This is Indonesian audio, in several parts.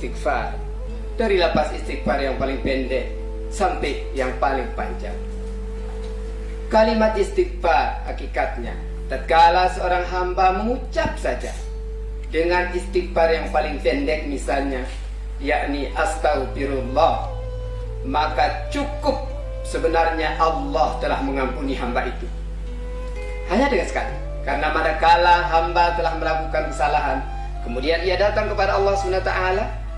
istighfar, dari lapas istighfar yang paling pendek sampai yang paling panjang. Kalimat istighfar hakikatnya tatkala seorang hamba mengucap saja dengan istighfar yang paling pendek misalnya, yakni astaghfirullah, maka cukup sebenarnya Allah telah mengampuni hamba itu. Hanya dengan sekali. Karena manakala hamba telah melakukan kesalahan, kemudian ia datang kepada Allah SWT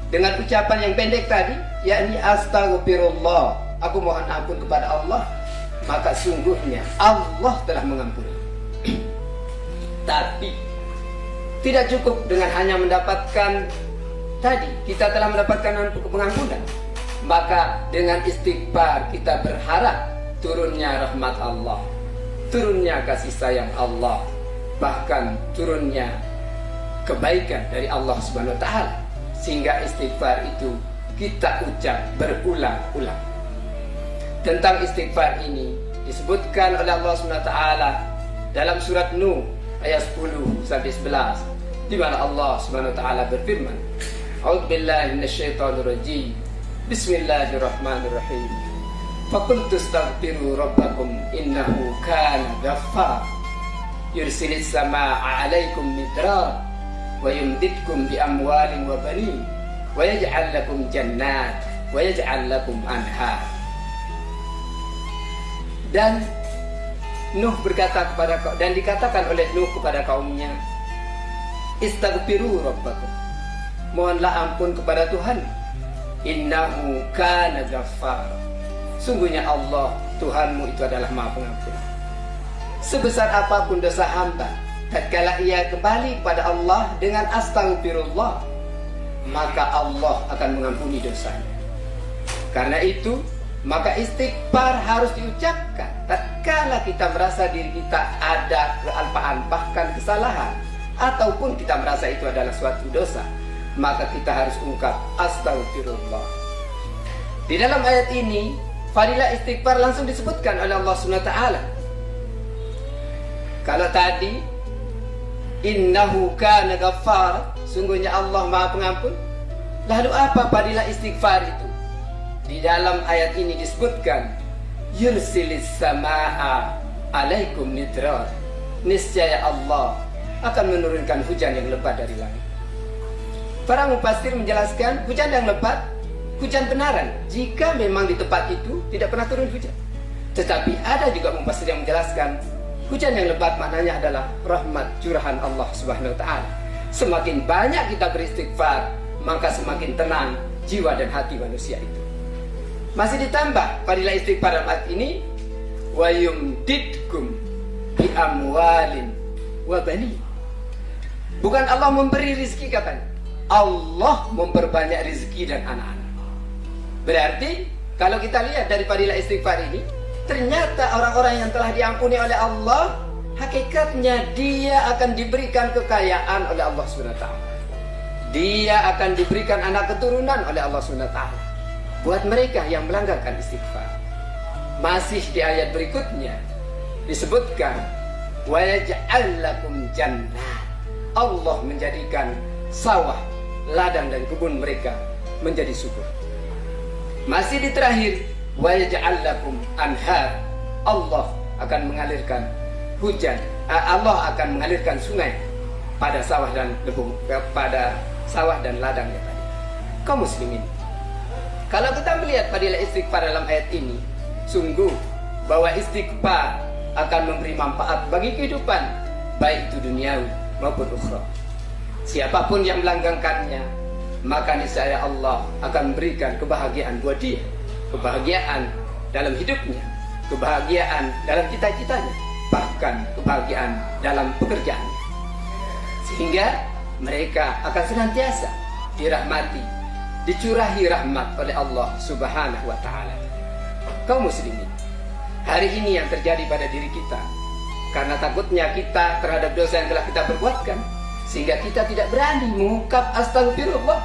dengan ucapan yang pendek tadi, yakni astaghfirullah, aku mohon ampun kepada Allah, maka sungguhnya Allah telah mengampuni. Tapi tidak cukup dengan hanya mendapatkan tadi, kita telah mendapatkan pengampunan, maka dengan istighfar kita berharap turunnya rahmat Allah, turunnya kasih sayang Allah, bahkan turunnya kebaikan dari Allah Subhanahu wa taala, sehingga istighfar itu kita ucap berulang-ulang. Tentang istighfar ini disebutkan oleh Allah Subhanahu wa taala dalam surat Nuh ayat 10 sampai 11, di mana Allah Subhanahu wa taala berfirman, A'udzubillahi minasyaitonir rajim. Bismillahirrahmanirrahim. Faqultu astaghfiru rabbakum innahu kana ghaffara yursilis samaa'a 'alaikum midrar wa yumdidkum bi amwalin wa banin wa yaj'al lakum jannat wa yaj'al lakum anhar. Dan Nuh berkata kepada kaum, dan dikatakan oleh Nuh kepada kaumnya, istaghfiru rabbakum, mohonlah ampun kepada Tuhan, innahu kana ghaffar, sungguhnya Allah Tuhanmu itu adalah Maha Pengampun. Sebesar apapun dosa hamba, tatkala ia kembali kepada Allah dengan astaghfirullah, maka Allah akan mengampuni dosanya. Karena itu, maka istighfar harus diucapkan tatkala kita merasa diri kita ada kealpaan, bahkan kesalahan, ataupun kita merasa itu adalah suatu dosa, maka kita harus ungkap astaghfirullah. Di dalam ayat ini fadilah istighfar langsung disebutkan oleh Allah SWT. Kalau tadi innahu kana ghaffar, sungguhnya Allah Maha Pengampun, lalu apa fadilah istighfar itu? Di dalam ayat ini disebutkan yursilis samaa'a 'alaikum midrar, niscaya Allah akan menurunkan hujan yang lebat dari langit. Para mufassir menjelaskan hujan yang lebat, hujan benaran, jika memang di tempat itu tidak pernah turun hujan. Tetapi ada juga mufassir yang menjelaskan hujan yang lebat maknanya adalah rahmat curahan Allah Subhanahu wa taala. Semakin banyak kita beristighfar, maka semakin tenang jiwa dan hati manusia itu. Masih ditambah fadilah istighfar dalam ayat ini, wa yumdidkum bi amwalin wa banin. Bukan Allah memberi rizki katanya, Allah memperbanyak rizki dan anak-anak. Berarti kalau kita lihat dari fadilah istighfar ini, ternyata orang-orang yang telah diampuni oleh Allah, hakikatnya dia akan diberikan kekayaan oleh Allah SWT. Dia akan diberikan anak keturunan oleh Allah SWT buat mereka yang melanggarkan istighfar. Masih di ayat berikutnya disebutkan wa yaj'al lakum jannah, Allah menjadikan sawah, ladang dan kebun mereka menjadi subur. Masih di terakhir wa yaj'al lakum anhar, Allah akan mengalirkan hujan, Allah akan mengalirkan sungai pada sawah dan ladang tadi. Kaum muslimin, kalau kita melihat fadilah istighfar dalam ayat ini, sungguh bahwa istighfar akan memberi manfaat bagi kehidupan, baik itu duniawi maupun ukhra. Siapapun yang melanggengkannya, maka niscaya Allah akan memberikan kebahagiaan buat dia, kebahagiaan dalam hidupnya, kebahagiaan dalam cita-citanya, bahkan kebahagiaan dalam pekerjaannya, sehingga mereka akan senantiasa dirahmati, dicurahi rahmat oleh Allah Subhanahu wa taala. Kaum muslimin, hari ini yang terjadi pada diri kita karena takutnya kita terhadap dosa yang telah kita perbuatkan, sehingga kita tidak berani mengungkap astagfirullah,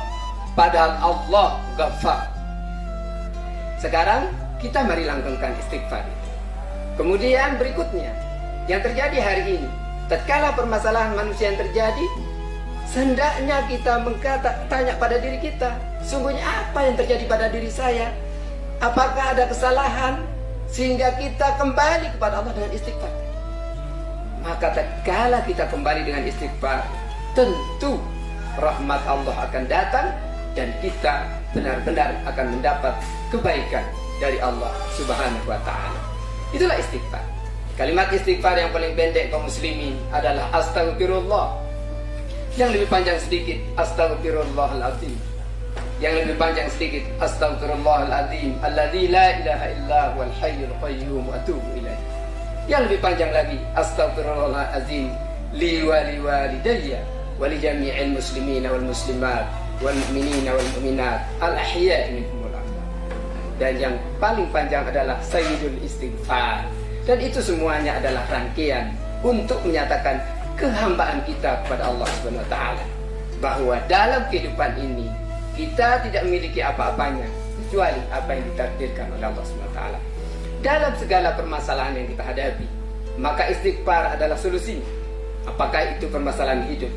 padahal Allah Ghaffar. Sekarang kita mari langgengkan istighfar itu. Kemudian berikutnya yang terjadi hari ini, tatkala permasalahan manusia yang terjadi, Hendaknya kita tanya pada diri kita, sungguhnya apa yang terjadi pada diri saya? Apakah ada kesalahan sehingga kita kembali kepada Allah dengan istighfar? Maka tatkala kita kembali dengan istighfar, tentu rahmat Allah akan datang dan kita benar-benar akan mendapat kebaikan dari Allah Subhanahu wa ta'ala. Itulah istighfar. Kalimat istighfar yang paling pendek kaum muslimin adalah astagfirullah. Yang lebih panjang sedikit astagfirullahaladzim. Yang lebih panjang sedikit astagfirullahaladzim alladzi la ilaha illa huwal hayyul qayyum wa atubu ilaih. Yang lebih panjang lagi astagfirullahaladzim li wa liwalidayya wa li jami'il muslimina wal muslimat wal mu'minina wal mu'minat al ahya'i minhum wal amwat. Dan yang paling panjang adalah sayyidul istighfar. Dan itu semuanya adalah rangkaian untuk menyatakan kehambaan kita kepada Allah Subhanahu wa taala, bahwa dalam kehidupan ini kita tidak memiliki apa-apanya kecuali apa yang ditakdirkan oleh Allah Subhanahu wa taala. Dalam segala permasalahan yang kita hadapi, maka istighfar adalah solusinya. Apakah itu permasalahan hidup,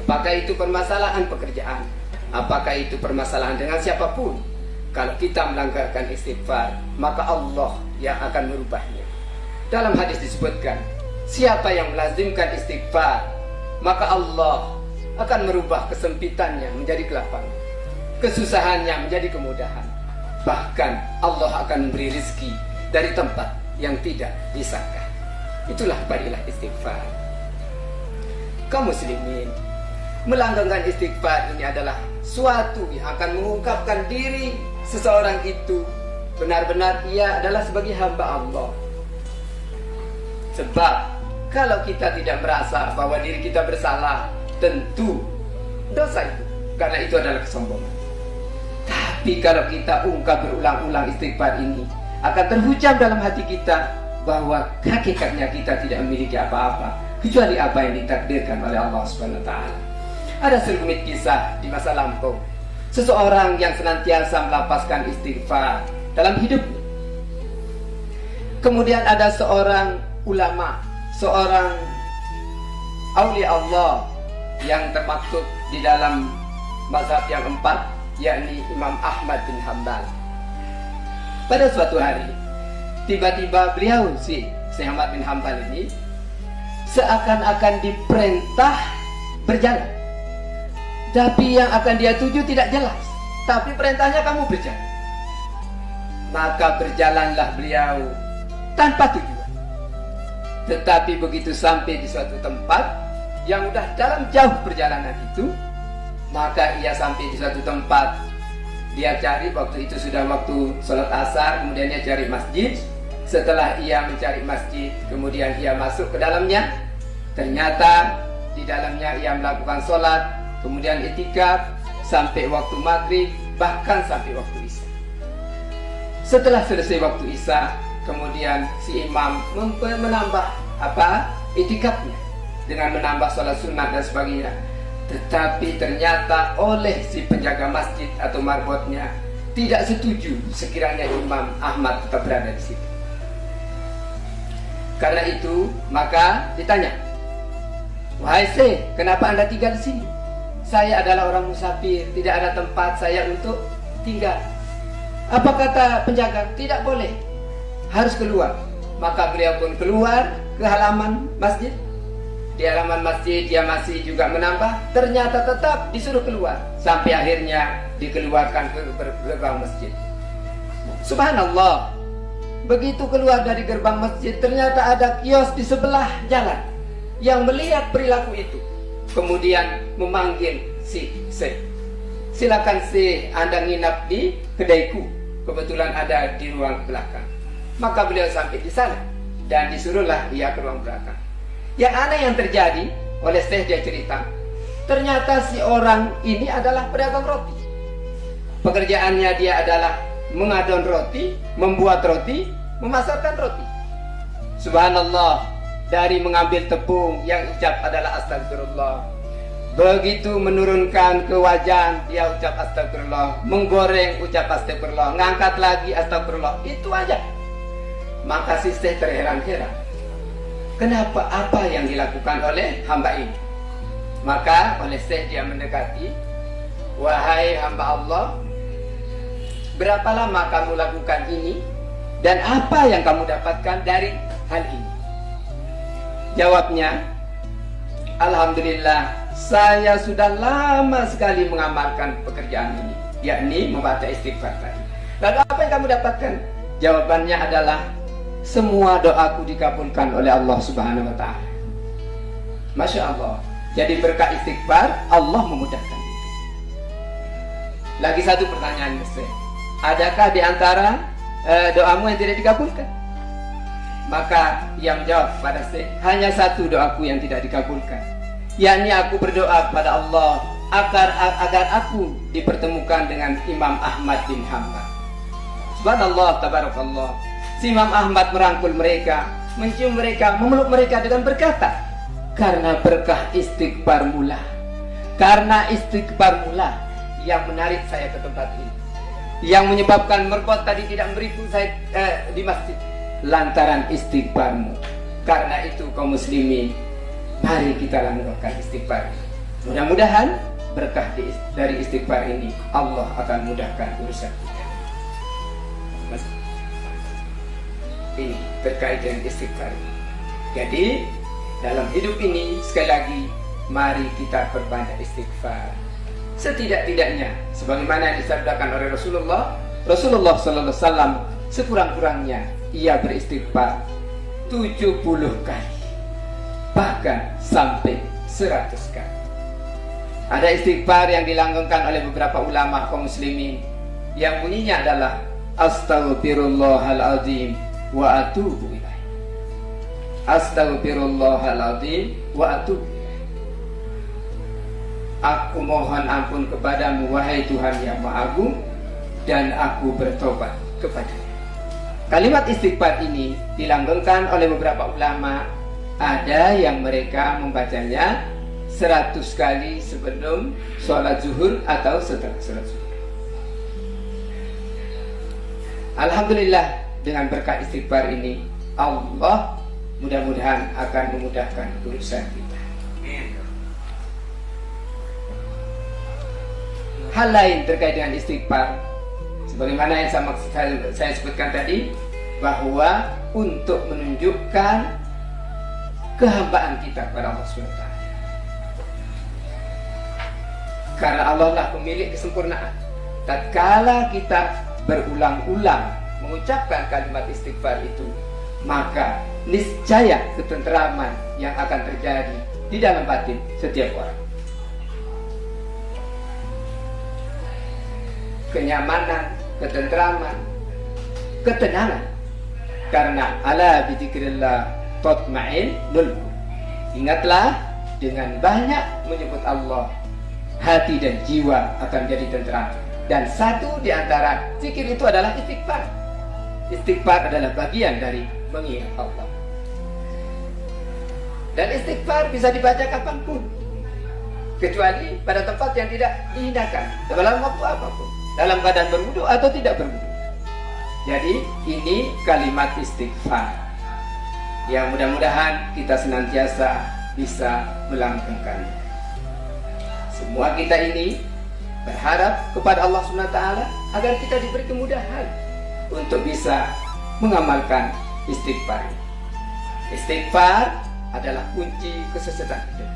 apakah itu permasalahan pekerjaan, apakah itu permasalahan dengan siapapun, kalau kita melanggarkan istighfar, maka Allah yang akan merubahnya. Dalam hadis disebutkan, siapa yang melazimkan istighfar, maka Allah akan merubah kesempitannya menjadi kelapangan, kesusahannya menjadi kemudahan. Bahkan Allah akan memberi rezeki dari tempat yang tidak disangka. Itulah fadilah istighfar. Kaum muslimin, melanggengkan istighfar ini adalah suatu yang akan mengungkapkan diri seseorang itu benar-benar ia adalah sebagai hamba Allah. Sebab kalau kita tidak merasa bahwa diri kita bersalah, tentu dosa itu, karena itu adalah kesombongan. Tapi kalau kita ungkap berulang-ulang istighfar ini, akan terhujam dalam hati kita bahwa hakikatnya kita tidak memiliki apa-apa kecuali apa yang ditakdirkan oleh Allah Subhanahu wa taala. Ada sekelumit kisah di masa lampau, seseorang yang senantiasa melapaskan istighfar dalam hidupnya. Kemudian ada seorang ulama, seorang aulia Allah yang termaktub di dalam mazhab yang empat, yakni Imam Ahmad bin Hanbal. Pada suatu hari, tiba-tiba beliau si Ahmad bin Hanbal ini seakan-akan diperintah berjalan, tapi yang akan dia tuju tidak jelas, tapi perintahnya kamu berjalan. Maka berjalanlah beliau tanpa tujuan. Tetapi begitu sampai di suatu tempat yang sudah dalam jauh perjalanan itu, maka ia sampai di suatu tempat. Dia cari, waktu itu sudah waktu sholat asar, kemudian dia cari masjid. Setelah ia mencari masjid, kemudian ia masuk ke dalamnya. Ternyata di dalamnya ia melakukan sholat, kemudian itikaf sampai waktu maghrib, bahkan sampai waktu isya. Setelah selesai waktu isya, kemudian si imam menambah itikafnya dengan menambah sholat sunat dan sebagainya. Tetapi ternyata oleh si penjaga masjid atau marbotnya tidak setuju sekiranya Imam Ahmad tetap berada di situ. Karena itu maka ditanya, "Wahai Syekh, kenapa Anda tinggal di sini? Saya adalah orang musafir, tidak ada tempat saya untuk tinggal." Apa kata penjaga? Tidak boleh, harus keluar. Maka beliau pun keluar ke halaman masjid. Di halaman masjid dia masih juga menambah, ternyata tetap disuruh keluar, sampai akhirnya dikeluarkan ke gerbang masjid. Subhanallah, begitu keluar dari gerbang masjid, ternyata ada kios di sebelah jalan yang melihat perilaku itu, kemudian memanggil si Syekh, "Silakan Syekh, Anda nginap di kedaiku, kebetulan ada di ruang belakang." Maka beliau sampai di sana dan disuruhlah ia ke ruang belakang. Yang aneh yang terjadi, oleh Syekh dia cerita, ternyata si orang ini adalah pedagang roti. Pekerjaannya dia adalah mengadon roti, membuat roti, memasarkan roti. Subhanallah, dari mengambil tepung yang ucap adalah astagfirullah, begitu menurunkan ke wajan dia ucap astagfirullah, menggoreng ucap astagfirullah, ngangkat lagi astagfirullah, itu aja. Maka si Syekh terheran-heran, kenapa, apa yang dilakukan oleh hamba ini? Maka oleh Syekh dia mendekati, wahai hamba Allah, berapa lama kamu lakukan ini dan apa yang kamu dapatkan dari hal ini? Jawabnya, alhamdulillah, saya sudah lama sekali mengamalkan pekerjaan ini, yakni membaca istighfar tadi. Lalu apa yang kamu dapatkan? Jawabannya adalah, semua doaku dikabulkan oleh Allah Subhanahu wa Ta'ala. Masya Allah. Jadi berkat istighfar Allah memudahkan itu. Lagi satu pertanyaan, Syekh, adakah di antara doamu yang tidak dikabulkan? Maka yang menjawab pada Syekh, hanya satu doaku yang tidak dikabulkan, yakni aku berdoa kepada Allah agar aku dipertemukan dengan Imam Ahmad bin Hanbal. Subhanallah, tabarakallah. Si Imam Ahmad merangkul mereka, mencium mereka, memeluk mereka dengan berkata, karena berkah istighfar mula, karena istighfar mula yang menarik saya ke tempat ini, yang menyebabkan merbot tadi tidak memberiku saya di masjid, lantaran istighfarmu. Karena itu kaum muslimin, mari kita lakukan istighfar. Mudah-mudahan berkah dari istighfar ini Allah akan mudahkan urusan kita. Ini terkait dengan istighfar. Jadi dalam hidup ini, sekali lagi, mari kita perbanyak istighfar. Setidak-tidaknya, sebagaimana yang disabdakan oleh Rasulullah Sallallahu Alaihi Wasallam, sekurang-kurangnya ia beristighfar 70 kali, bahkan sampai 100 kali. Ada istighfar yang dilanggengkan oleh beberapa ulama kaum muslimin, yang bunyinya adalah Astaghfirullahaladzim wa atubu ilaih. Astaghfirullahaladzim wa atubu ilaih. Aku mohon ampun kepadamu, wahai Tuhan yang Maha Agung, dan aku bertobat kepadanya. Kalimat istighfar ini dilanggengkan oleh beberapa ulama. Ada yang mereka membacanya 100 kali sebelum sholat zuhur atau setelah sholat zuhur. Alhamdulillah, dengan berkat istighfar ini Allah mudah-mudahan akan memudahkan urusan kita. Hal lain terkait dengan istighfar, sebagaimana yang saya sebutkan tadi, bahwa untuk menunjukkan kehambaan kita kepada Allah SWT. Karena Allah lah pemilik kesempurnaan. Tatkala kita berulang-ulang mengucapkan kalimat istighfar itu, maka niscaya ketenteraman yang akan terjadi di dalam batin setiap orang. Kenyamanan, ketenteraman, ketenangan. Karena ala bidzikrillah tatma'innul qulub. Ingatlah, dengan banyak menyebut Allah, hati dan jiwa akan jadi tenteram. Dan satu di antara zikir itu adalah istighfar. Istighfar adalah bagian dari mengingat Allah. Dan istighfar bisa dibaca kapanpun, kecuali pada tempat yang tidak dihindarkan, dalam waktu apapun, dalam keadaan berwudu atau tidak berwudu. Jadi ini kalimat istighfar yang mudah-mudahan kita senantiasa bisa melanggengkannya. Semua kita ini berharap kepada Allah SWT agar kita diberi kemudahan untuk bisa mengamalkan istighfar. Istighfar adalah kunci kesuksesan hidup.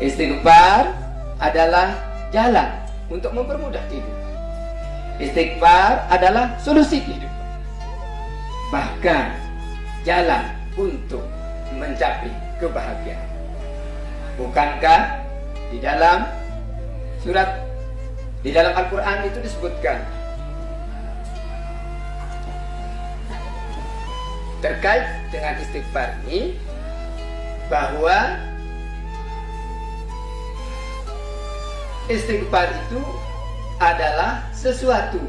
Istighfar adalah jalan untuk mempermudah hidup. Istighfar adalah solusi kehidupan, bahkan jalan untuk mencapai kebahagiaan. Bukankah di dalam Al-Quran itu disebutkan terkait dengan istighfar ini, bahwa istighfar itu adalah sesuatu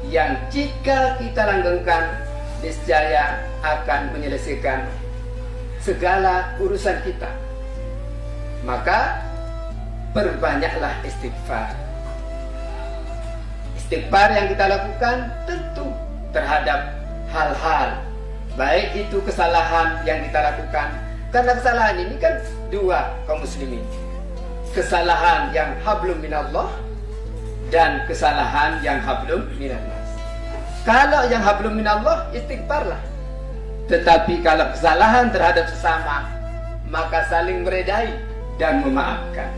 yang jika kita langgengkan niscaya akan menyelesaikan segala urusan kita. Maka perbanyaklah istighfar. Istighfar yang kita lakukan tentu terhadap hal-hal, baik itu kesalahan yang kita lakukan. Karena kesalahan ini kan dua kaum muslimin. kesalahan yang hablum minallah dan kesalahan yang hablum minannas. Kalau yang hablum minallah, istighfarlah. Tetapi kalau kesalahan terhadap sesama, maka saling meredai dan memaafkan.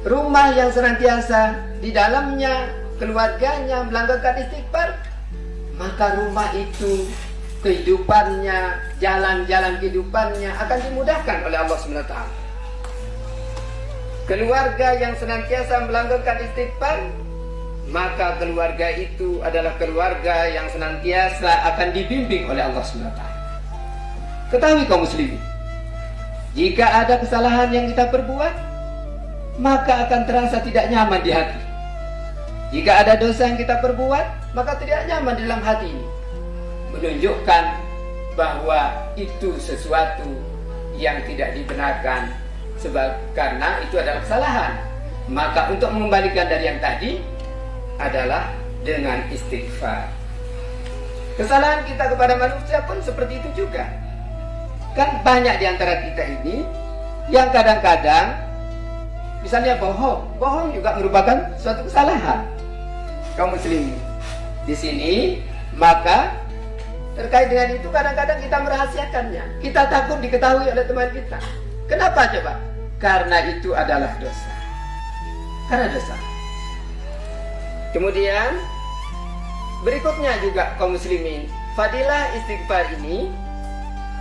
Rumah yang senantiasa di dalamnya keluarganya melanggarkan istighfar, maka rumah itu kehidupannya, jalan-jalan kehidupannya akan dimudahkan oleh Allah SWT. Keluarga yang senantiasa melanggarkan istighfar, maka keluarga itu adalah keluarga yang senantiasa akan dibimbing oleh Allah SWT. Ketahui kaum muslimin, jika ada kesalahan yang kita perbuat, maka akan terasa tidak nyaman di hati. Jika ada dosa yang kita perbuat, maka tidak nyaman di dalam hati ini, menunjukkan bahwa itu sesuatu yang tidak dibenarkan, karena itu adalah kesalahan. Maka untuk mengembalikan dari yang tadi adalah dengan istighfar. Kesalahan kita kepada manusia pun seperti itu juga. Kan banyak di antara kita ini yang kadang-kadang misalnya bohong juga merupakan suatu kesalahan. Kaum muslimin di sini, maka terkait dengan itu kadang-kadang kita merahasiakannya. Kita takut diketahui oleh teman kita. Kenapa coba? Karena itu adalah dosa. Karena dosa. Kemudian berikutnya juga kaum muslimin, fadilah istighfar ini,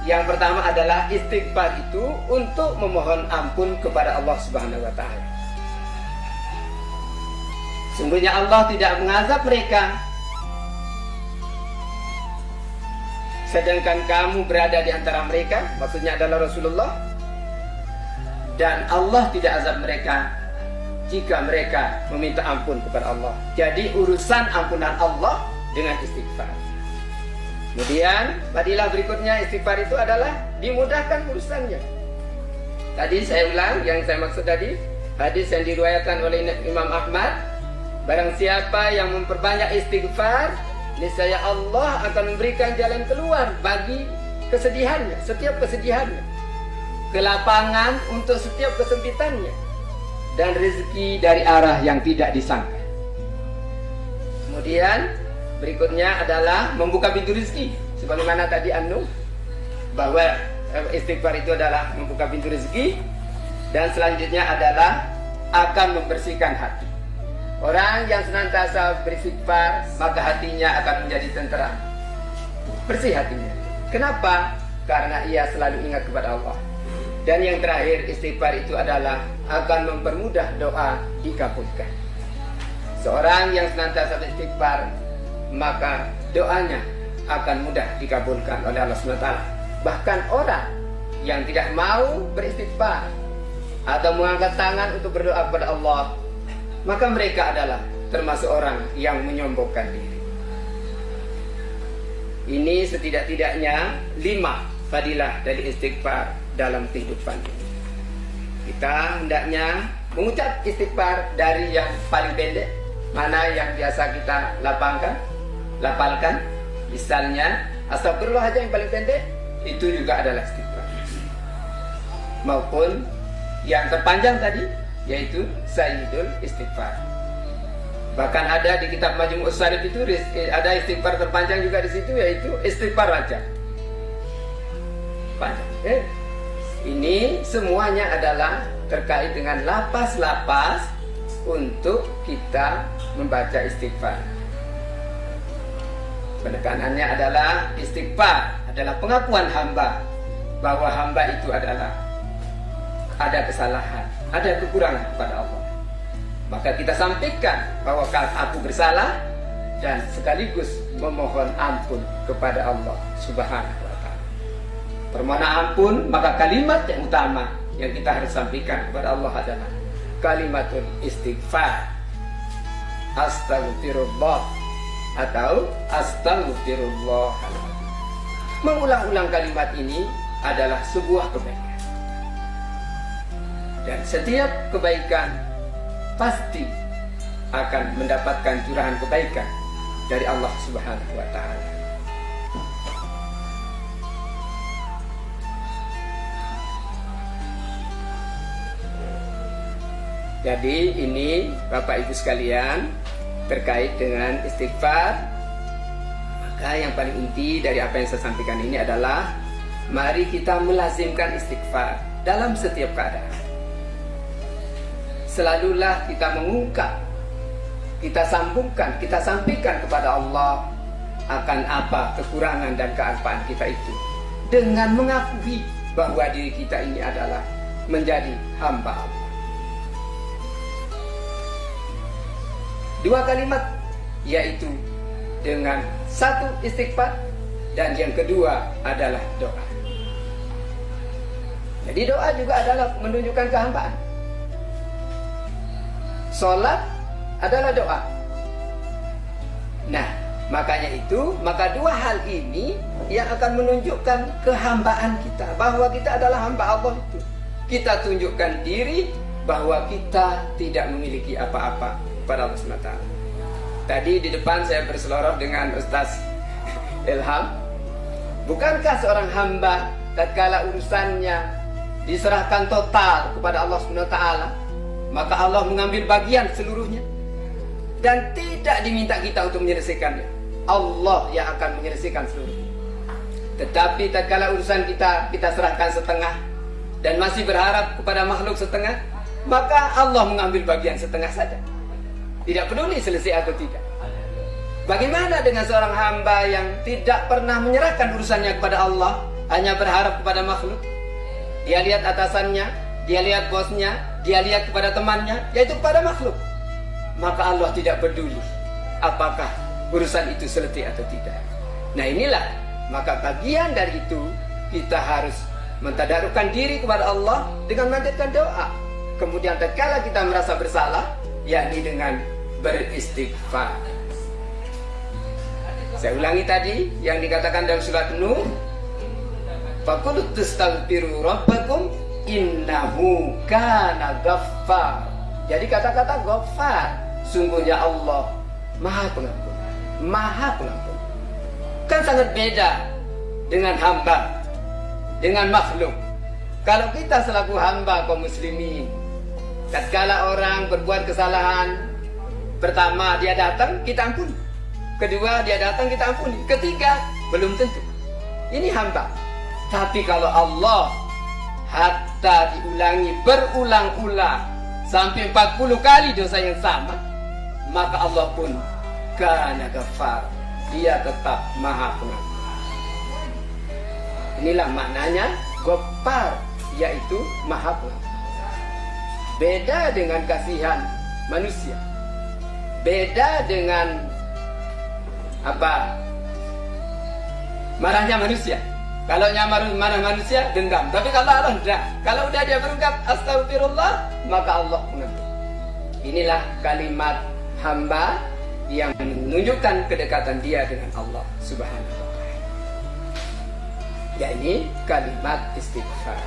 yang pertama adalah istighfar itu untuk memohon ampun kepada Allah Subhanahu wa taala. Sungguhnya Allah tidak mengazab mereka sedangkan kamu berada di antara mereka, maksudnya adalah Rasulullah, dan Allah tidak azab mereka jika mereka meminta ampun kepada Allah. Jadi urusan ampunan Allah dengan istighfar. Kemudian fadilah berikutnya istighfar itu adalah dimudahkan urusannya. Tadi saya ulang yang saya maksud tadi, hadis yang diriwayatkan oleh Imam Ahmad, barang siapa yang memperbanyak istighfar, niscaya Allah akan memberikan jalan keluar bagi kesedihannya, setiap kesedihannya, kelapangan untuk setiap kesempitannya, dan rezeki dari arah yang tidak disangka. Kemudian berikutnya adalah membuka pintu rezeki, sebagaimana tadi bahwa istighfar itu adalah membuka pintu rezeki, dan selanjutnya adalah akan membersihkan hati. Orang yang senantiasa beristighfar, maka hatinya akan menjadi tenteram, bersih hatinya. Kenapa? Karena ia selalu ingat kepada Allah. Dan yang terakhir, istighfar itu adalah akan mempermudah doa dikabulkan. Seorang yang senantiasa beristighfar, maka doanya akan mudah dikabulkan oleh Allah SWT. Bahkan orang yang tidak mau beristighfar atau mengangkat tangan untuk berdoa kepada Allah, maka mereka adalah termasuk orang yang menyombongkan diri. Ini setidak-tidaknya 5 fadilah dari istighfar dalam kehidupan ini. Kita hendaknya mengucap istighfar dari yang paling pendek, mana yang biasa kita lapalkan. Misalnya astagfirullah aja yang paling pendek, itu juga adalah istighfar. Maupun yang terpanjang tadi, yaitu Sayyidul Istighfar. Bahkan ada di kitab Majmu'us Syarif itu ada istighfar terpanjang juga di situ, yaitu istighfar raja. Panjang. Ini semuanya adalah terkait dengan lapas-lapas untuk kita membaca istighfar. Penekanannya adalah istighfar adalah pengakuan hamba bahwa hamba itu adalah ada kesalahan, ada kekurangan kepada Allah. Maka kita sampaikan bahwa aku bersalah dan sekaligus memohon ampun kepada Allah Subhanahu wa taala. Permohonan ampun, maka kalimat yang utama yang kita harus sampaikan kepada Allah adalah kalimatul istighfar. Astagfirullah atau astagfirullahaladzim. Mengulang-ulang kalimat ini adalah sebuah kebaikan. Dan setiap kebaikan pasti akan mendapatkan curahan kebaikan dari Allah Subhanahu wa taala. Jadi ini Bapak Ibu sekalian terkait dengan istighfar. Maka yang paling inti dari apa yang saya sampaikan ini adalah mari kita melazimkan istighfar dalam setiap keadaan. Selalulah kita mengungkap, kita sambungkan, kita sampaikan kepada Allah akan apa kekurangan dan kealpaan kita itu, dengan mengakui bahwa diri kita ini adalah menjadi hamba Allah. Dua kalimat, yaitu dengan satu istighfar dan yang kedua adalah doa. Jadi doa juga adalah menunjukkan kehambaan. Sholat adalah doa. Nah, maka dua hal ini yang akan menunjukkan kehambaan kita, bahwa kita adalah hamba Allah itu. Kita tunjukkan diri bahwa kita tidak memiliki apa-apa kepada Allah SWT. Tadi di depan saya berseloroh dengan Ustaz Ilham. Bukankah seorang hamba tatkala urusannya diserahkan total kepada Allah SWT, maka Allah mengambil bagian seluruhnya dan tidak diminta kita untuk menyelesaikannya. Allah yang akan menyelesaikan seluruhnya. Tetapi tatkala urusan kita serahkan setengah dan masih berharap kepada makhluk setengah, maka Allah mengambil bagian setengah saja. Tidak peduli selesai atau tidak. Bagaimana dengan seorang hamba yang tidak pernah menyerahkan urusannya kepada Allah, hanya berharap kepada makhluk? Dia lihat atasannya, dia lihat bosnya, dia lihat kepada temannya, yaitu kepada makhluk. Maka Allah tidak peduli apakah urusan itu selesai atau tidak. Nah inilah, maka bagian dari itu kita harus mentadarukkan diri kepada Allah dengan memanjatkan doa. Kemudian tatkala kita merasa bersalah, yakni dengan beristighfar. Saya ulangi tadi yang dikatakan dalam surat Nuh, faqul tastaghfiru rabbakum innahu kana ghaffar. Jadi kata-kata ghaffar, sungguhnya Allah Maha Pengampun, Maha Pengampun. Kan sangat beda dengan hamba, dengan makhluk. Kalau kita selaku hamba kaum muslimin, tatkala orang berbuat kesalahan, pertama dia datang, kita ampuni. Kedua dia datang, kita ampuni. Ketiga belum tentu. Ini hamba. Tapi kalau Allah hatta diulangi berulang-ulang sampai 40 kali dosa yang sama, maka Allah pun kana ghafar, dia tetap Maha Pengampun. Inilah maknanya Ghaffar, yaitu Maha Pengampun. Beda dengan kasihan manusia, beda dengan marahnya manusia. Kalau marah manusia dendam, tapi kalau Allah tidak. Kalau udah dia berungkap astagfirullah, maka Allah mengampuni. Inilah kalimat hamba yang menunjukkan kedekatan dia dengan Allah Subhanahu wa ta'ala. yakni kalimat istighfar.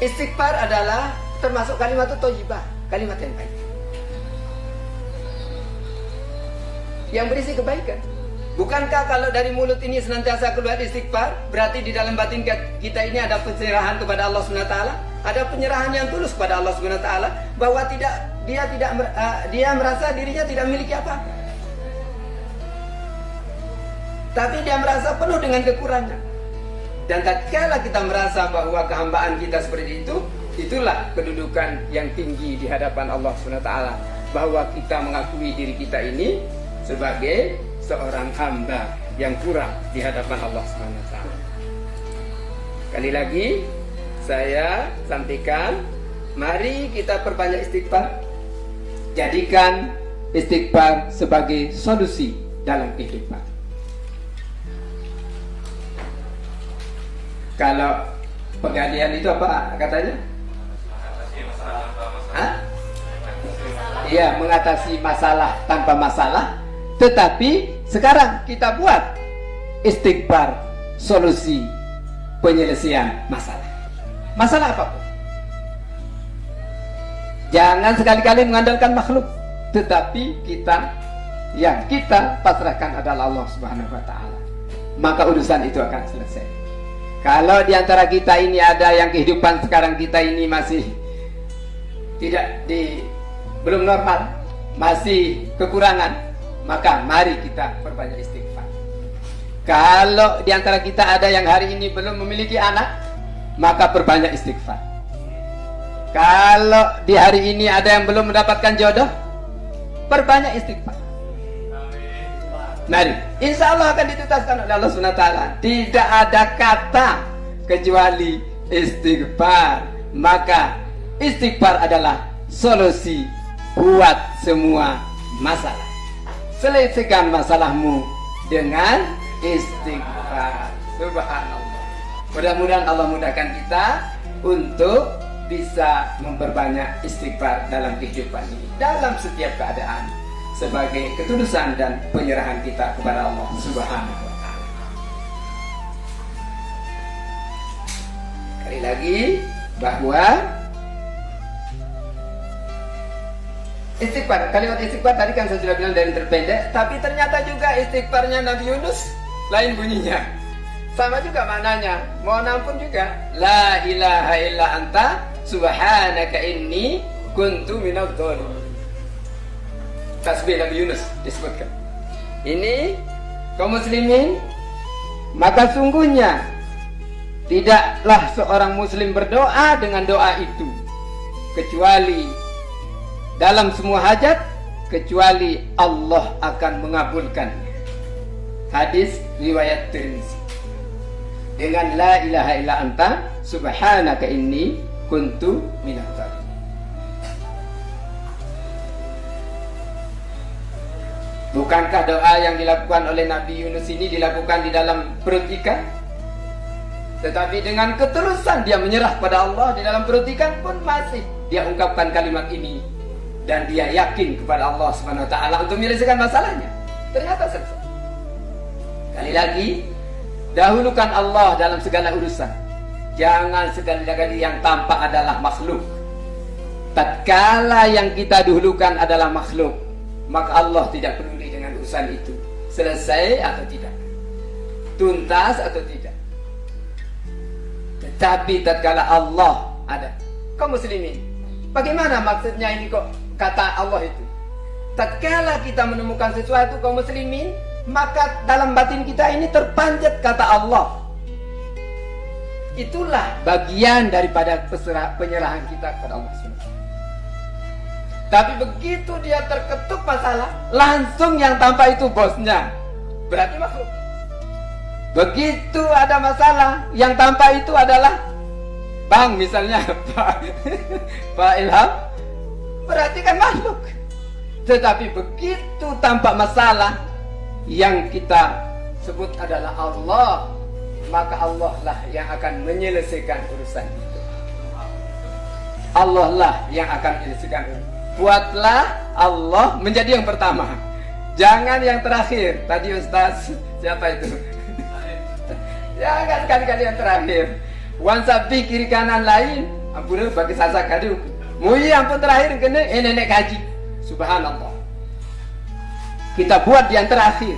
Istighfar adalah termasuk kalimat thayyibah, kalimat yang baik, yang berisi kebaikan. Bukankah kalau dari mulut ini senantiasa keluar istighfar, berarti di dalam batin kita ini ada penyerahan kepada Allah SWT, ada penyerahan yang tulus kepada Allah SWT, bahwa dia merasa dirinya tidak memiliki apa-apa, tapi dia merasa penuh dengan kekurangan. Dan tatkala kita merasa bahwa kehambaan kita seperti itu, itulah kedudukan yang tinggi di hadapan Allah SWT, bahwa kita mengakui diri kita ini sebagai seorang hamba yang kurang di hadapan Allah SWT. Kali lagi saya sampaikan, mari kita perbanyak istighfar. Jadikan istighfar sebagai solusi dalam kehidupan. Kalau pengalian itu apa katanya? Iya, mengatasi masalah tanpa masalah. Tetapi sekarang kita buat istighfar solusi penyelesaian masalah. Masalah apapun. Jangan sekali-kali mengandalkan makhluk, tetapi kita pasrahkan adalah Allah Subhanahu wa ta'ala. maka urusan itu akan selesai. Kalau di antara kita ini ada yang kehidupan sekarang kita ini masih belum normal, masih kekurangan, maka mari kita perbanyak istighfar. Kalau di antara kita ada yang hari ini belum memiliki anak, maka perbanyak istighfar. Kalau di hari ini ada yang belum mendapatkan jodoh, perbanyak istighfar. Mari, insya Allah akan dituntaskan oleh Allah SWT. Tidak ada kata kecuali istighfar. Maka istighfar adalah solusi buat semua masalah. Selesaikan masalahmu dengan istighfar. Subhanallah. Mudah-mudahan Allah mudahkan kita untuk bisa memperbanyak istighfar dalam kehidupan ini, dalam setiap keadaan, sebagai ketulusan dan penyerahan kita kepada Allah Subhanahu wa Ta'ala. Sekali lagi bahwa istighfar, kalimat istighfar tadi kan saya sudah bilang dari terpendek, tapi ternyata juga istighfarnya Nabi Yunus lain bunyinya, sama juga maknanya, mohon ampun juga. La ilaha illa anta subhanaka inni kuntu minadh dhalimin. Tasbih Nabi Yunus disebutkan. Ini kaum muslimin, maka sungguhnya tidaklah seorang muslim berdoa dengan doa itu kecuali dalam semua hajat, kecuali Allah akan mengabulkan. Hadis riwayat Tirmizi. Dengan la ilaha illa anta subhanaka inni kuntu minadh dhalimin. Bukankah doa yang dilakukan oleh Nabi Yunus ini dilakukan di dalam perut ikan? Tetapi dengan ketulusan dia menyerah pada Allah di dalam perut ikan pun masih dia ungkapkan kalimat ini, dan dia yakin kepada Allah Subhanahu wa Ta'ala untuk menyelesaikan masalahnya. Ternyata selesai. Sekali lagi, dahulukan Allah dalam segala urusan. Jangan sekali-kali yang tampak adalah makhluk. Tatkala yang kita dahulukan adalah makhluk, maka Allah tidak peduli dengan urusan itu, selesai atau tidak, tuntas atau tidak. Tetapi tatkala Allah ada, kaum muslimin, bagaimana maksudnya ini kok kata Allah itu? Tatkala kita menemukan sesuatu kaum muslimin, maka dalam batin kita ini terpanjat kata Allah. Itulah bagian daripada penyerahan kita kepada Allah SWT. Tapi begitu dia terketuk masalah, langsung yang tampak itu bosnya, berarti makhluk. Begitu ada masalah, yang tampak itu adalah Bang misalnya, Pak Ilham, berarti kan makhluk. Tetapi begitu tampak masalah, yang kita sebut adalah Allah, maka Allah lah yang akan menyelesaikan urusan itu. Allah lah yang akan menyelesaikan urusan. Buatlah Allah menjadi yang pertama, jangan yang terakhir. Tadi Ustaz siapa itu? Jangan kali-kali yang terakhir. Wan sapi kiri kanan lain, ampun bagi sasa kadu. Muyi ampun terakhir kene nenek haji. Subhanallah. Kita buat yang terakhir.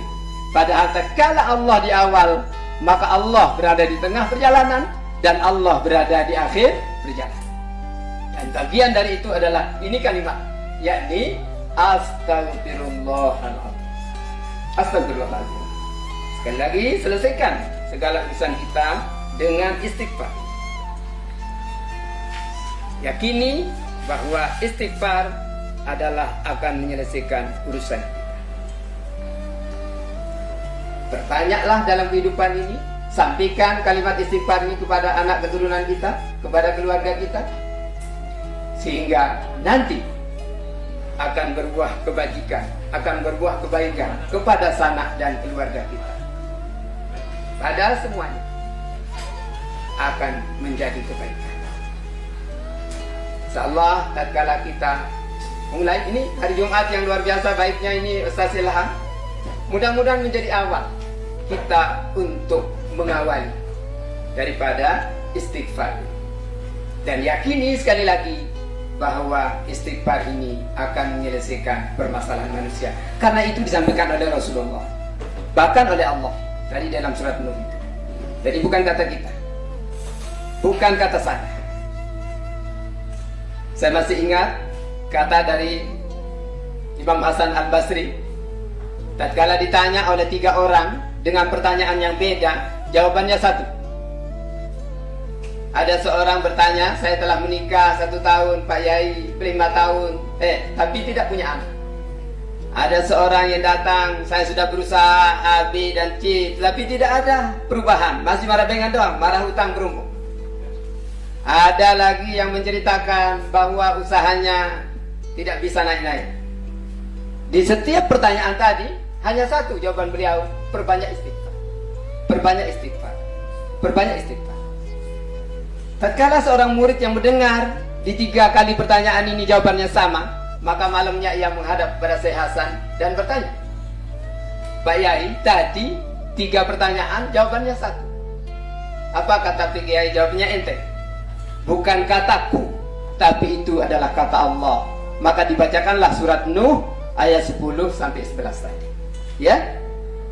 Padahal tatkala Allah di awal, maka Allah berada di tengah perjalanan dan Allah berada di akhir perjalanan. Dan bagian dari itu adalah ini kalimat, yakni astagfirullahaladzim. Astagfirullahaladzim. Sekali lagi, selesaikan segala urusan kita dengan istighfar. Yakini bahwa istighfar adalah akan menyelesaikan urusan kita. Bernyalah dalam kehidupan ini, sampaikan kalimat istighfar ini kepada anak keturunan kita, kepada keluarga kita, sehingga nanti akan berbuah kebajikan, akan berbuah kebaikan kepada sanak dan keluarga kita. Pada semuanya akan menjadi kebaikan. InsyaAllah tatkala kita mulai ini hari Jumat yang luar biasa baiknya ini Ustaz Ilham, mudah-mudahan menjadi awal kita untuk mengawali daripada istighfar. Dan yakini sekali lagi bahwa istighfar ini akan menyelesaikan permasalahan manusia. Karena itu disampaikan oleh Rasulullah, bahkan oleh Allah Tadi dalam surat Nuh itu. Jadi bukan kata kita, bukan kata saya. Saya masih ingat kata dari Imam Hasan Al-Basri. Tatkala ditanya oleh 3 orang dengan pertanyaan yang beda, jawabannya satu. Ada seorang bertanya, saya telah menikah 1 tahun, Pak Yai 5 tahun, tapi tidak punya anak. Ada seorang yang datang, saya sudah berusaha A, B, dan C, tapi tidak ada perubahan, masih marah bengan doang, marah hutang berumpuk. Ada lagi yang menceritakan bahwa usahanya tidak bisa naik-naik. Di setiap pertanyaan tadi, hanya satu jawaban beliau, perbanyak istighfar. Perbanyak istighfar. Perbanyak istighfar. Tatkala seorang murid yang mendengar di 3 kali pertanyaan ini jawabannya sama, maka malamnya ia menghadap kepada Syekh Hasan dan bertanya, Pak Yai, tadi 3 pertanyaan jawabannya satu. Apa kata Pak Yai? Jawabnya ente. Bukan kataku, tapi itu adalah kata Allah. Maka dibacakanlah surat Nuh ayat 10 sampai 11 tadi. Ya?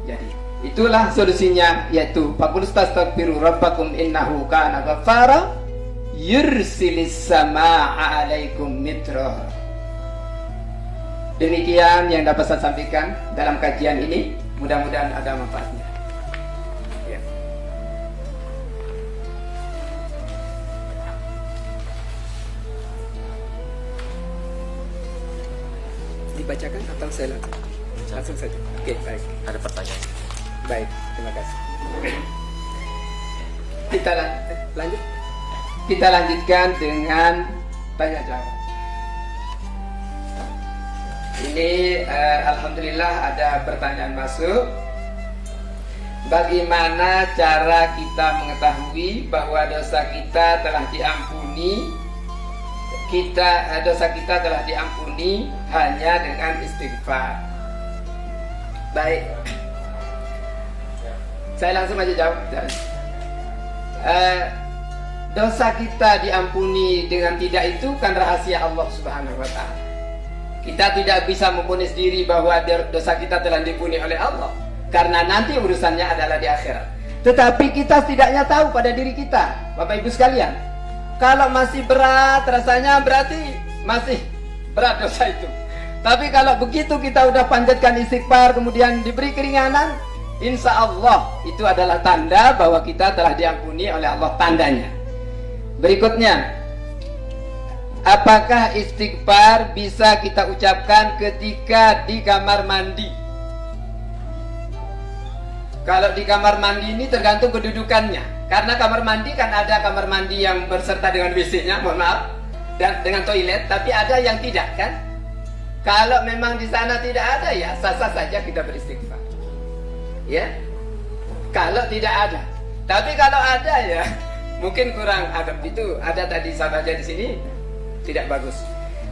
Jadi itulah solusinya, yaitu fastaghfiru rabbakum innahu kana ghaffara yursilis samaa'a 'alaikum mitra. Demikian yang dapat saya sampaikan dalam kajian ini, mudah-mudahan ada manfaatnya. Ya. Dibacakan atau saya langsung saja? Oke, baik. Ada pertanyaan. Baik, terima kasih. Kita lanjut. Kita lanjutkan dengan tanya jawab. Ini alhamdulillah ada pertanyaan masuk. Bagaimana cara kita mengetahui bahwa dosa kita telah diampuni? Dosa kita telah diampuni hanya dengan istighfar. Baik. Saya langsung aja jawab. Dosa kita diampuni dengan tidak itu kan rahasia Allah Subhanahu wa Ta'ala. Kita tidak bisa memvonis diri bahwa dosa kita telah diampuni oleh Allah, karena nanti urusannya adalah di akhirat. Tetapi kita setidaknya tahu pada diri kita, Bapak Ibu sekalian, kalau masih berat rasanya berarti masih berat dosa itu. Tapi kalau begitu kita udah panjatkan istighfar kemudian diberi keringanan, insya Allah itu adalah tanda bahwa kita telah diampuni oleh Allah, tandanya. Berikutnya, apakah istighfar bisa kita ucapkan ketika di kamar mandi? Kalau di kamar mandi ini tergantung kedudukannya. Karena kamar mandi kan ada kamar mandi yang berserta dengan WC-nya, mohon maaf, dan dengan toilet, tapi ada yang tidak kan? Kalau memang di sana tidak ada, ya sah-sah saja kita beristighfar. Ya. Kalau tidak ada. Tapi kalau ada ya mungkin kurang adab, itu ada tadi sahaja di sini tidak bagus.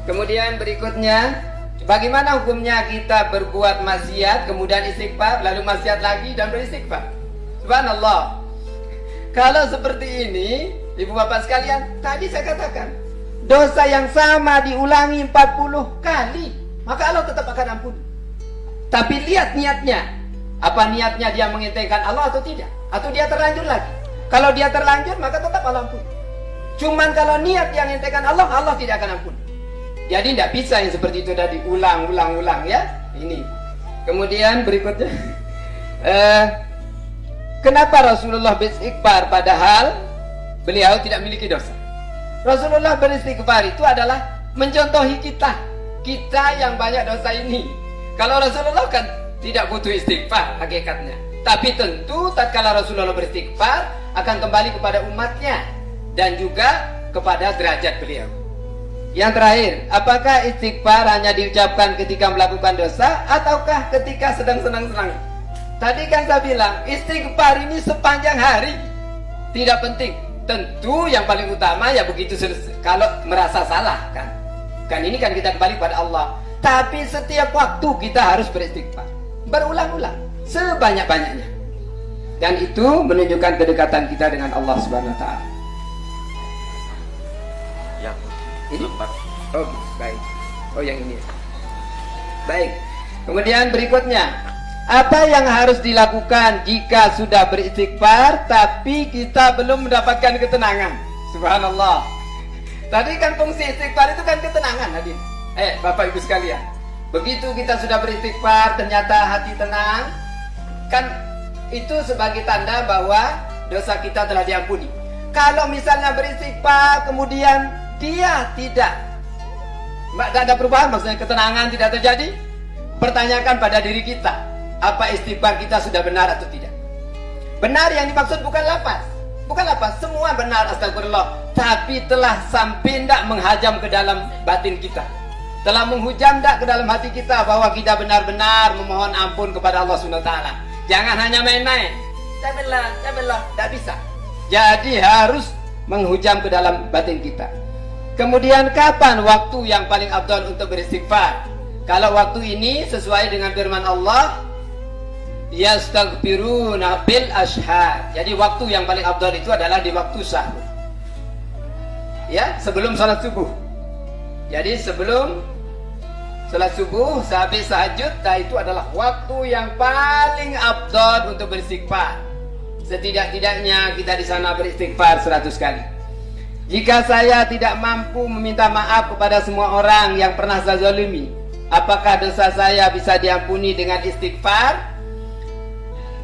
Kemudian berikutnya, bagaimana hukumnya kita berbuat maksiat kemudian istighfar, lalu maksiat lagi dan beristighfar? Subhanallah. Kalau seperti ini, ibu bapak sekalian, tadi saya katakan, dosa yang sama diulangi 40 kali, maka Allah tetap akan ampuni. Tapi lihat niatnya. Apa niatnya, dia mengintaikan Allah atau tidak? Atau dia terlanjur lagi? Kalau dia terlanjur, maka tetap Allah ampuni. Cuman kalau niat yang mengintaikan Allah, Allah tidak akan ampuni. Jadi tidak bisa yang seperti itu tadi ulang ya. Ini. Kemudian berikutnya, kenapa Rasulullah beristighfar padahal beliau tidak memiliki dosa? Rasulullah beristighfar itu adalah mencontohi kita yang banyak dosa ini. Kalau Rasulullah kan tidak butuh istighfar hakikatnya, tapi tentu tatkala Rasulullah beristighfar akan kembali kepada umatnya dan juga kepada derajat beliau. Yang terakhir, apakah istighfar hanya diucapkan ketika melakukan dosa ataukah ketika sedang senang-senang? Tadi kan saya bilang istighfar ini sepanjang hari, tidak penting. Tentu yang paling utama ya begitu kalau merasa salah kan ini kan kita kembali kepada Allah. Tapi setiap waktu kita harus beristighfar, berulang-ulang sebanyak-banyaknya, dan itu menunjukkan kedekatan kita dengan Allah Subhanahu wa Ta'ala. Yang ini? lembar. Oh baik. Oh yang ini. Baik. Kemudian berikutnya, Apa yang harus dilakukan jika sudah beristighfar tapi kita belum mendapatkan ketenangan? Subhanallah. Tadi kan fungsi istighfar itu kan ketenangan, hadir. Bapak Ibu sekalian, begitu kita sudah beristighfar ternyata hati tenang, kan itu sebagai tanda bahwa dosa kita telah diampuni. Kalau misalnya beristighfar kemudian dia tidak ada perubahan, maksudnya ketenangan tidak terjadi, pertanyakan pada diri kita, apa istighfar kita sudah benar atau tidak. Benar yang dimaksud bukan lapas, semua benar astagfirullah, tapi telah sampai tidak menghajam ke dalam batin kita, telah menghujam tidak ke dalam hati kita bahwa kita benar-benar memohon ampun kepada Allah SWT. Jangan hanya main-main, saya belah, tidak bisa. Jadi harus menghujam ke dalam batin kita. Kemudian kapan waktu yang paling afdal untuk beristighfar? Kalau waktu ini sesuai dengan firman Allah, yastaghfiruna bil ashar. Jadi waktu yang paling afdal itu adalah di waktu sahur. Ya, sebelum salat subuh. Jadi sebelum salat subuh sampai tahajud, itu adalah waktu yang paling afdal untuk beristighfar. Setidak-tidaknya kita di sana beristighfar 100 kali. Jika saya tidak mampu meminta maaf kepada semua orang yang pernah saya zalimi, apakah dosa saya bisa diampuni dengan istighfar?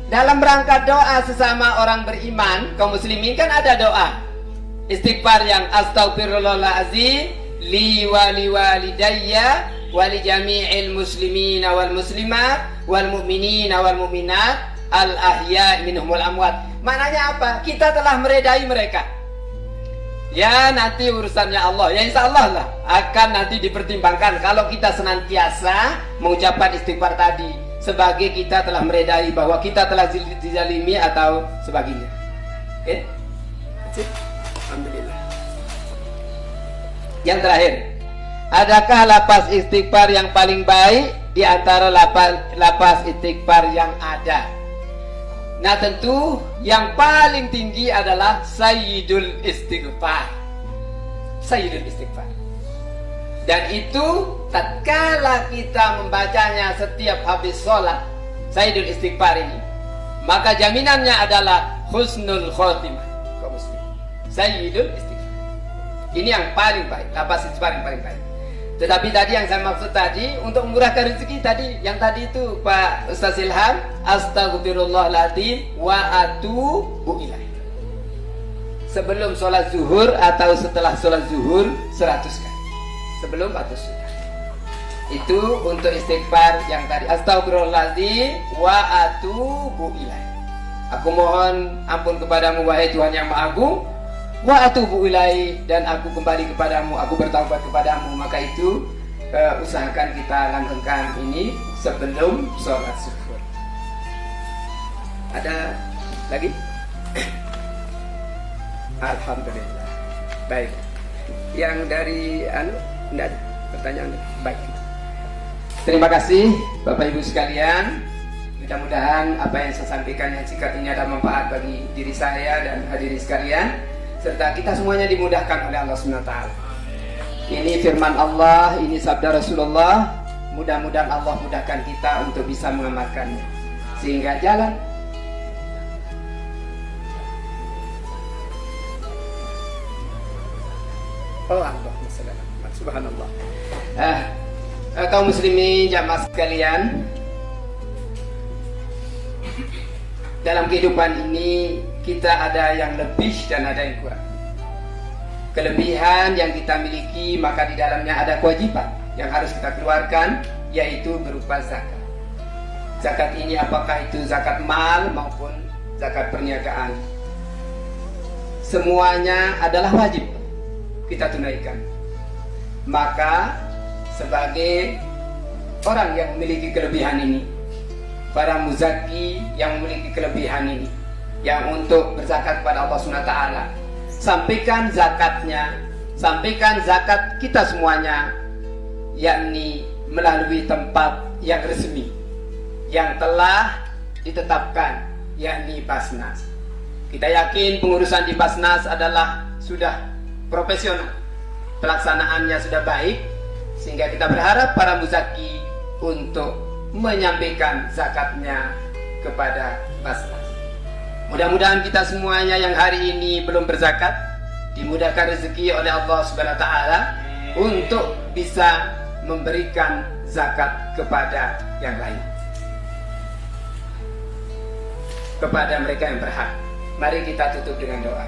Dalam rangka doa sesama orang beriman, kaum muslimin kan ada doa istighfar yang astaghfirullahaladzim li wali walidayya wali jami'il muslimina wal muslimat wal mu'minina wal mu'minat al-ahya minhumul amwat. Maknanya apa? Kita telah meredai mereka. Ya nanti urusannya Allah, ya insya Allah lah akan nanti dipertimbangkan kalau kita senantiasa mengucapkan istighfar tadi, sebagai kita telah meredai bahwa kita telah dizalimi atau sebagainya. Oke? Alhamdulillah. Yang terakhir, adakah lapas istighfar yang paling baik di antara lapas istighfar yang ada? Nah tentu yang paling tinggi adalah Sayyidul Istighfar. Sayyidul Istighfar. Dan itu tatkala kita membacanya setiap habis sholat Sayyidul Istighfar ini, maka jaminannya adalah husnul khotimah. Kaum muslim, Sayyidul Istighfar ini yang paling baik, lapas istighfar yang paling baik. Tetapi tadi yang saya maksud tadi, untuk memurahkan rezeki tadi, yang tadi itu Pak Ustaz Ilham, astaghfirullahaladzim wa atubu ilaih. Sebelum sholat zuhur atau setelah sholat zuhur 100 kali. Sebelum atau sudah. Itu untuk istighfar yang tadi, astaghfirullahaladzim wa atubu ilaih. Aku mohon ampun kepadamu wahai Tuhan yang Maha Agung, wa atubu ilaih, dan aku kembali kepadamu, aku bertaubat kepadamu. Maka itu usahakan kita langgengkan ini sebelum sholat zuhur. Ada lagi? Alhamdulillah. Baik. Yang dari tidak ada pertanyaan. Baik. Terima kasih Bapak Ibu sekalian. Mudah-mudahan apa yang saya sampaikan yang singkat ini ada manfaat bagi diri saya dan hadirin sekalian, serta kita semuanya dimudahkan oleh Allah SWT. Ini firman Allah, ini sabda Rasulullah. Mudah-mudahan Allah mudahkan kita untuk bisa mengamalkannya, sehingga jalan. Oh Allah, subhanallah. Kaum muslimin jamaah sekalian, dalam kehidupan ini kita ada yang lebih dan ada yang kurang. Kelebihan yang kita miliki, maka di dalamnya ada kewajiban yang harus kita keluarkan, yaitu berupa zakat. Zakat ini apakah itu zakat mal maupun zakat perniagaan, semuanya adalah wajib kita tunaikan. Maka sebagai orang yang memiliki kelebihan ini, para muzaki yang memiliki kelebihan ini, yang untuk berzakat kepada Allah SWT, sampaikan zakatnya, sampaikan zakat kita semuanya, yakni melalui tempat yang resmi yang telah ditetapkan, yakni Basnas. Kita yakin pengurusan di Basnas adalah sudah profesional, pelaksanaannya sudah baik, sehingga kita berharap para muzaki untuk menyampaikan zakatnya kepada Basnas. Mudah-mudahan kita semuanya yang hari ini belum berzakat dimudahkan rezeki oleh Allah Subhanahu wa taala untuk bisa memberikan zakat kepada yang lain, kepada mereka yang berhak. Mari kita tutup dengan doa.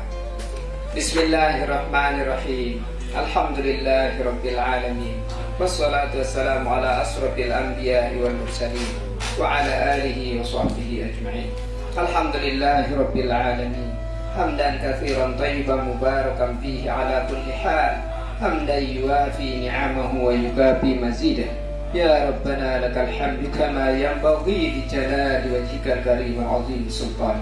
Bismillahirrahmanirrahim. Alhamdulillahirabbil alamin. Wassalatu wassalamu ala asrofil anbiya'i wal mursalin wa ala alihi wa sahbihi ajma'in. Alhamdulillahirabbil alamin. Hamdan katsiran thayyiban mubarakan fihi ala kulli hal. Hamdan yuwafi ni'amahu wa yukafi mazidah. Ya Rabbana lakal hamdu kama yanbaghi li jalali wajhikal karim wa 'azim sultan.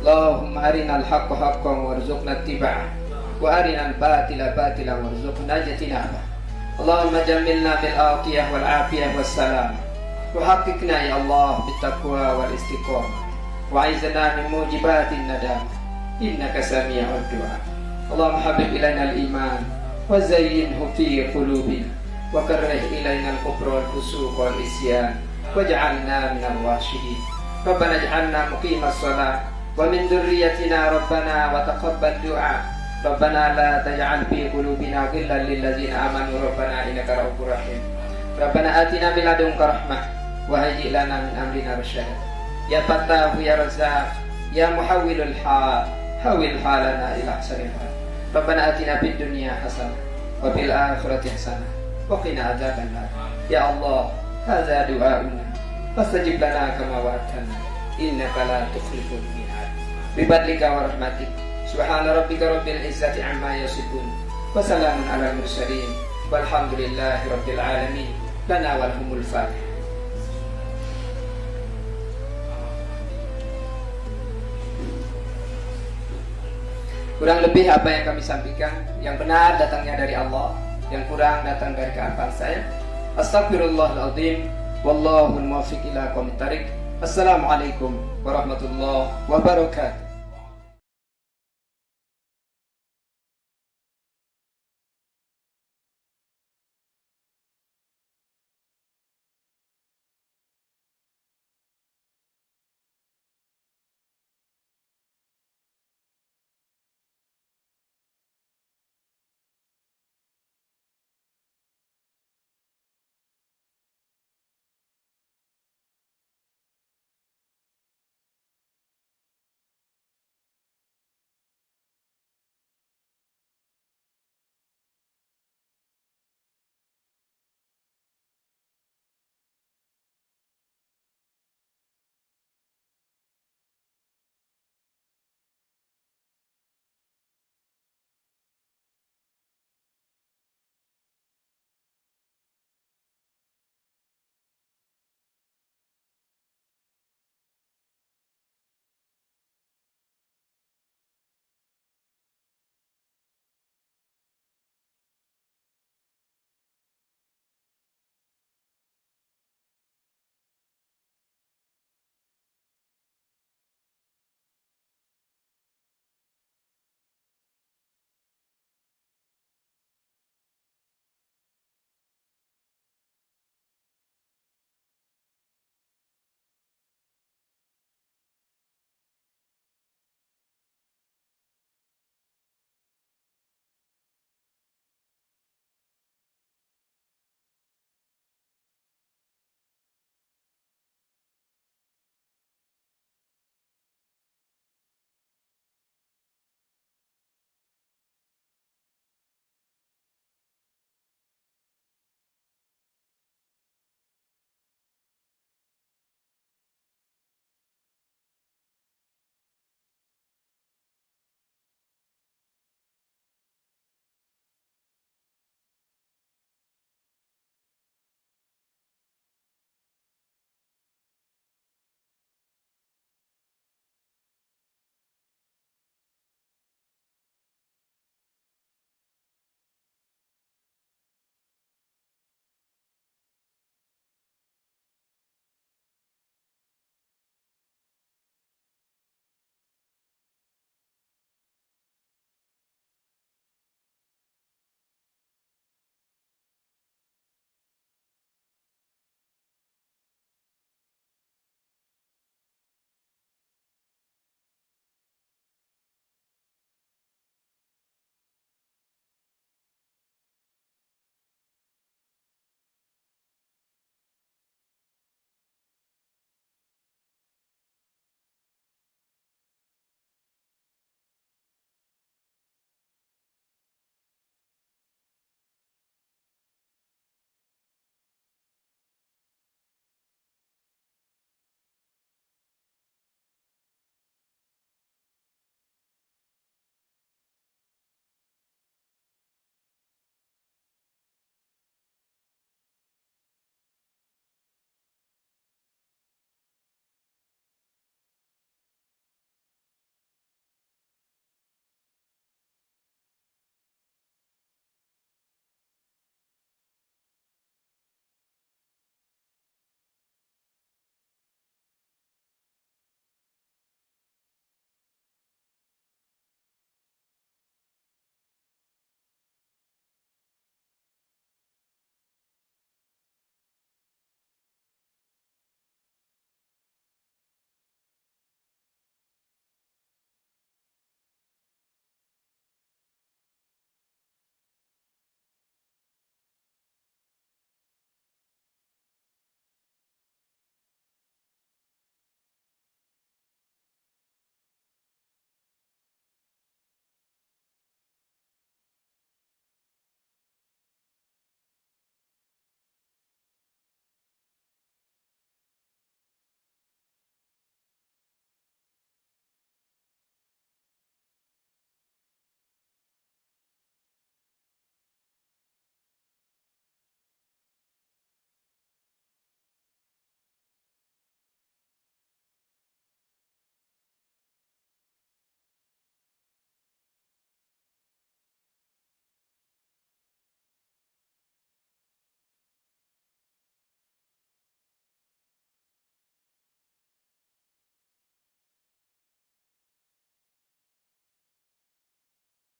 Allahumma arinal haqqa haqqan warzuqna ittiba'ah wa arinal batila batilan warzuqna ijtinabah. Allahumma jammilna bil afiyah wal afiyah was salam wa haqiqna ya Allah bit taqwa wal istiqamah wa aizna min mujibatin nadam innaka sami'ud du'a. Allahumma habib ilaina al iman wa zayyinhu fi qulubina wa karrih ilaina al kufra wal fusuq wal isyan waj'alna minal rasyidin. Rabbana ij'alna muqimas shalah wa min dzurriyyatina rabbana wa taqabbal du'a. Rabbana la taj'al fi qulubina ghillan lil ladzina amanu rabbana innaka ra'ufur rahim. Rabbana atina min ladunka rahmah wa hayyi' lana min amrina rasyada. Ya Fattahu ya Razzaq ya muhawwilul hal hawil halana ila ahsanil hal. Rabbana atina fid dunya hasanah wa fil akhirati hasanah wa qina adzabannar. Ya Allah, hadza du'auna fastajib lana kama wa'adtana innaka la tukhliful mi'ad. Bi fadlika wa rahmatik. Subhana rabbika rabbil izzati amma yasifun wa salamun alal mursalin walhamdulillahi rabbil alamin. Lana walhumul fatihah. Kurang lebih apa yang kami sampaikan yang benar datangnya dari Allah, yang kurang datang dari keangkuhan saya. Astagfirullahaladzim. Wallahul muwaffiq ila aqwamit thariq. Assalamualaikum warahmatullahi wabarakatuh.